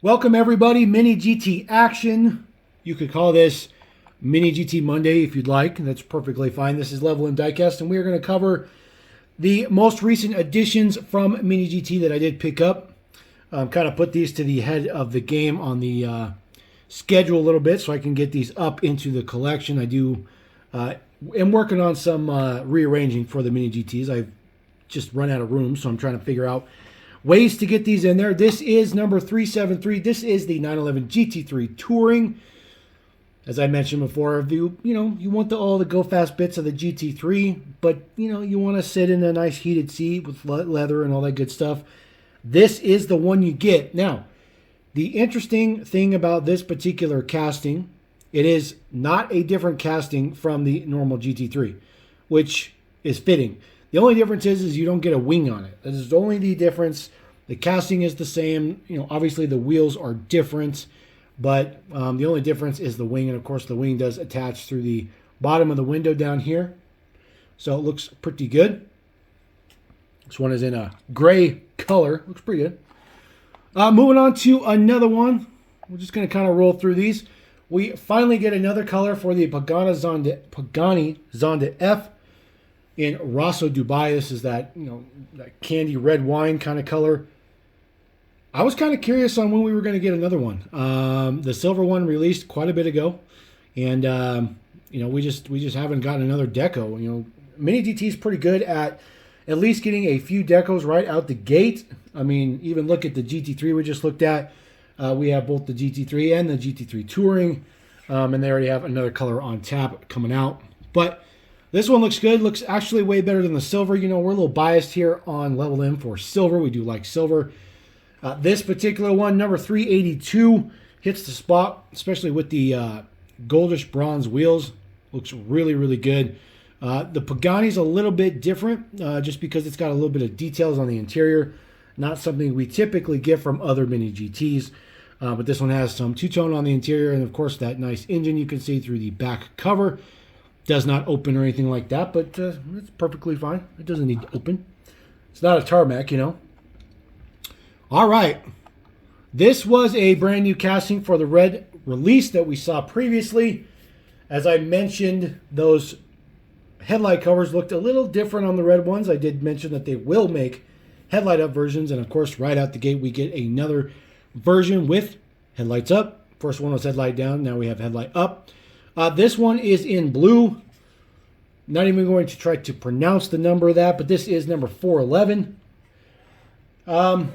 Welcome everybody, Mini GT action. You could call this Mini GT Monday if you'd like. That's perfectly fine. This is Level and Diecast, and we are going to cover the most recent additions from Mini GT that I did pick up. Kind of put these to the head of the game on the schedule a little bit so I can get these up into the collection. I'm working on some rearranging for the Mini GTs. I've just run out of room, so I'm trying to figure out ways to get these in there. This is number 373. This is the 911 GT3 Touring. As I mentioned before, if you want all the go fast bits of the GT3, but you want to sit in a nice heated seat with leather and all that good stuff, this is the one you get. Now, the interesting thing about this particular casting, it is not a different casting from the normal GT3, which is fitting. The only difference is you don't get a wing on it. That is only the difference. The casting is the same. Obviously the wheels are different, but the only difference is the wing. And of course the wing does attach through the bottom of the window down here. So it looks pretty good. This one is in a gray color. Looks pretty good. Moving on to another one. We're just going to kind of roll through these. We finally get another color for the Pagani Zonda F. In Rosso, Dubai. This is that that candy red wine kind of color. I was kind of curious on when we were going to get another one. The silver one released quite a bit ago, and we just haven't gotten another deco. Mini GT is pretty good at least getting a few decos right out the gate. I mean, even look at the GT3 we just looked at. We have both the GT3 and the GT3 Touring, and they already have another color on tap coming out, but this one looks good. Looks actually way better than the silver. We're a little biased here on Level M for silver. We do like silver. This particular one, number 382, hits the spot, especially with the goldish bronze wheels. Looks really, really good. The Pagani's a little bit different just because it's got a little bit of details on the interior. Not something we typically get from other Mini GTs. But this one has some two-tone on the interior. And, of course, that nice engine you can see through the back cover. Does not open or anything like that, but it's perfectly fine. It doesn't need to open. It's not a tarmac, All right. This was a brand new casting for the red release that we saw previously. As I mentioned, those headlight covers looked a little different on the red ones. I did mention that they will make headlight up versions, and of course, right out the gate, we get another version with headlights up. First one was headlight down. Now we have headlight up. This one is in blue. Not even going to try to pronounce the number of that, but this is number 411. I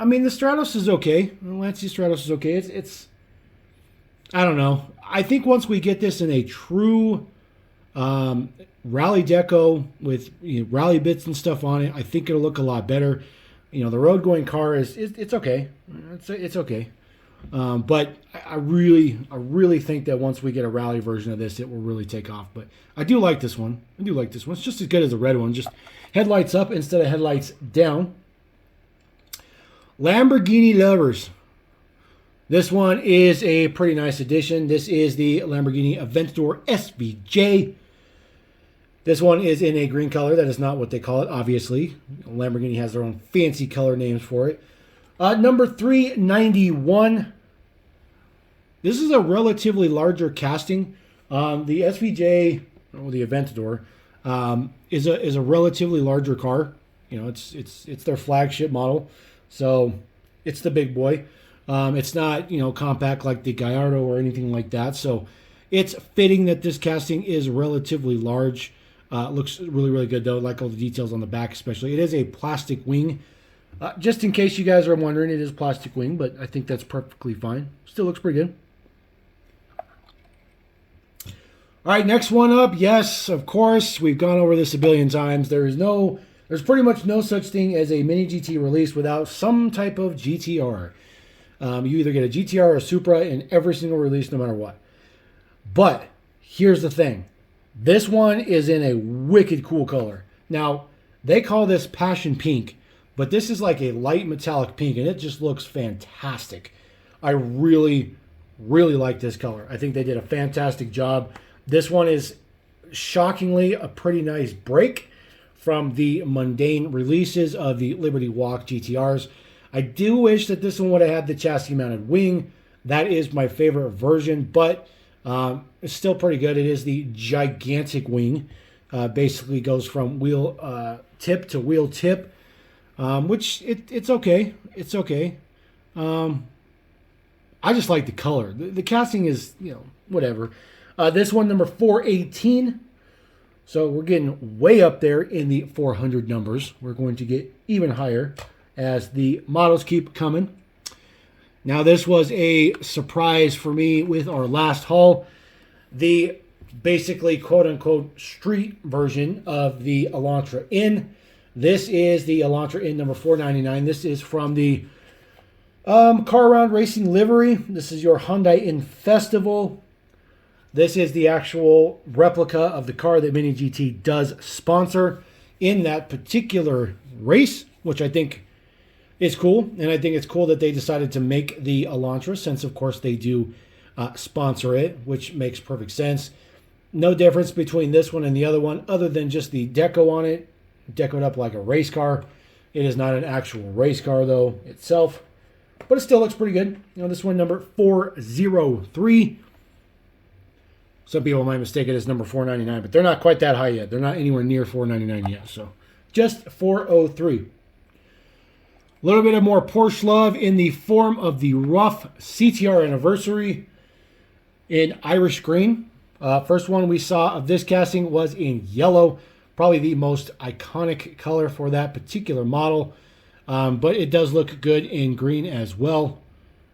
mean, the Stratos is okay. The Lancia Stratos is okay. It's I don't know. I think once we get this in a true rally deco with rally bits and stuff on it, I think it'll look a lot better. The road going car it's okay. It's okay. But I really think that once we get a rally version of this, it will really take off. But I do like this one. It's just as good as the red one. Just headlights up instead of headlights down. Lamborghini lovers. This one is a pretty nice addition. This is the Lamborghini Aventador SVJ. This one is in a green color. That is not what they call it, obviously. Lamborghini has their own fancy color names for it. Number 391. This is a relatively larger casting. The SVJ, or the Aventador, is a relatively larger car. It's their flagship model, so it's the big boy. It's not compact like the Gallardo or anything like that. So it's fitting that this casting is relatively large. Looks really, really good though. Like all the details on the back, especially. It is a plastic wing. Just in case you guys are wondering, it is plastic wing, but I think that's perfectly fine. Still looks pretty good. All right, next one up. Yes, of course, we've gone over this a billion times. There's pretty much no such thing as a Mini GT release without some type of GTR. You either get a GTR or a Supra in every single release, no matter what. But here's the thing. This one is in a wicked cool color. Now, they call this Passion Pink. But this is like a light metallic pink, and it just looks fantastic. I really, really like this color. I think they did a fantastic job. This one is shockingly a pretty nice break from the mundane releases of the Liberty Walk GTRs. I do wish that this one would have had the chassis mounted wing. That is my favorite version, but it's still pretty good. It is the gigantic wing. Basically goes from wheel tip to wheel tip, which it's okay. It's okay. I just like the color. The casting is, whatever. This one, number 418. So we're getting way up there in the 400 numbers. We're going to get even higher as the models keep coming. Now, this was a surprise for me with our last haul. The basically quote-unquote street version of the Elantra N. This is the Elantra N number 499. This is from the Car Around Racing livery. This is your Hyundai N Festival. This is the actual replica of the car that Mini GT does sponsor in that particular race, which I think is cool. And I think it's cool that they decided to make the Elantra, since of course they do sponsor it, which makes perfect sense. No difference between this one and the other one other than just the deco on it. Decoed up like a race car. It is not an actual race car though itself, but it still looks pretty good. This one, number 403. Some people might mistake it as number 499, but they're not quite that high yet. They're not anywhere near 499 yet, so just 403. A little bit of more Porsche love in the form of the rough CTR Anniversary in Irish green. First one we saw of this casting was in yellow, probably the most iconic color for that particular model, but it does look good in green as well.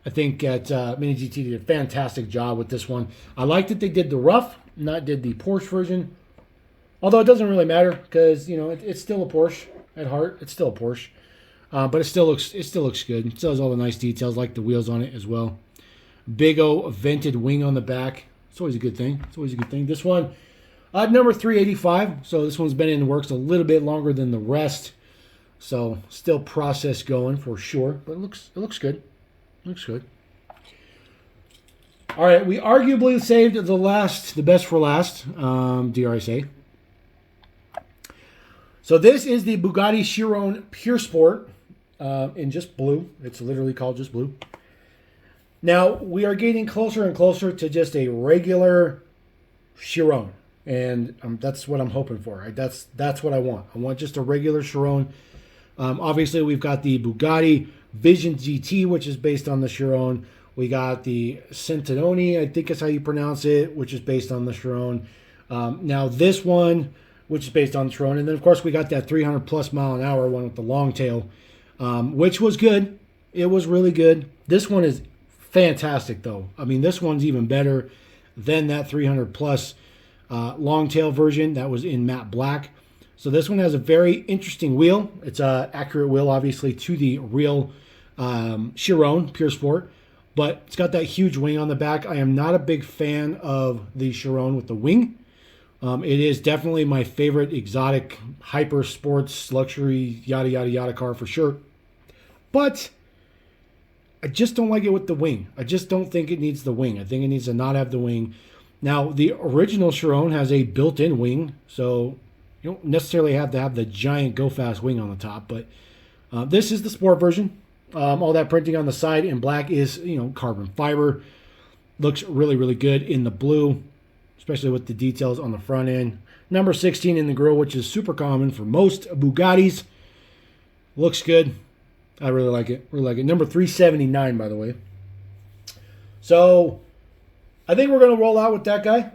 I think that Mini GT did a fantastic job with this one. I like that they did the rough, not did the Porsche version. Although it doesn't really matter because it's still a Porsche at heart. It's still a Porsche, but it still looks good. It still has all the nice details, like the wheels on it as well. Big O vented wing on the back. It's always a good thing. It's always a good thing. This one, number 385. So this one's been in the works a little bit longer than the rest. So still process going for sure, but it looks good. Looks good. All right, we arguably saved the best for last, dare I say. So this is the Bugatti Chiron Pure Sport in just blue. It's literally called just blue. Now, we are getting closer and closer to just a regular Chiron, and that's what I'm hoping for. That's what I want. I want just a regular Chiron. Obviously, we've got the Bugatti Vision GT, which is based on the Chiron. We got the Centenone, I think is how you pronounce it, which is based on the Chiron. Now this one, which is based on the Chiron. And then, of course, we got that 300 plus mile an hour one with the long tail, which was good. It was really good. This one is fantastic, though. I mean, this one's even better than that 300 plus long tail version that was in matte black. So this one has a very interesting wheel. It's an accurate wheel, obviously, to the real Chiron Pure Sport, but it's got that huge wing on the back. I am not a big fan of the Chiron with the wing. It is definitely my favorite exotic hyper sports luxury yada yada yada car for sure, but I just don't like it with the wing. I just don't think it needs the wing. I think it needs to not have the wing. Now the original Chiron has a built-in wing, so you don't necessarily have to have the giant go fast wing on the top, but this is the sport version. All that printing on the side in black is, carbon fiber. Looks really, really good in the blue, especially with the details on the front end. Number 16 in the grille, which is super common for most Bugattis. Looks good. I really like it. Really like it. Number 379, by the way. So I think we're going to roll out with that guy.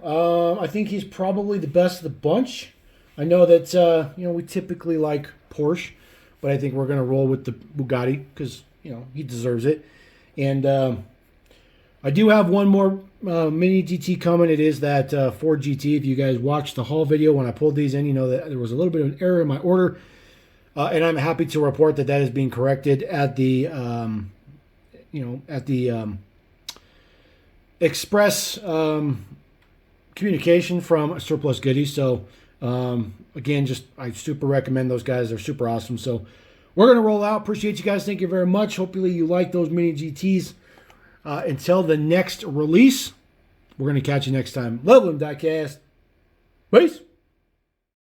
I think he's probably the best of the bunch. I know that, we typically like Porsche, but I think we're going to roll with the Bugatti because, he deserves it. And I do have one more Mini GT coming. It is that Ford GT. If you guys watched the haul video when I pulled these in, you know that there was a little bit of an error in my order. And I'm happy to report that is being corrected at the, express communication from Surplus Goodies. So, again, I super recommend those guys. They're super awesome. So we're going to roll out. Appreciate you guys. Thank you very much. Hopefully you like those Mini GTs. Until the next release, we're going to catch you next time. Love them, diecast. Peace.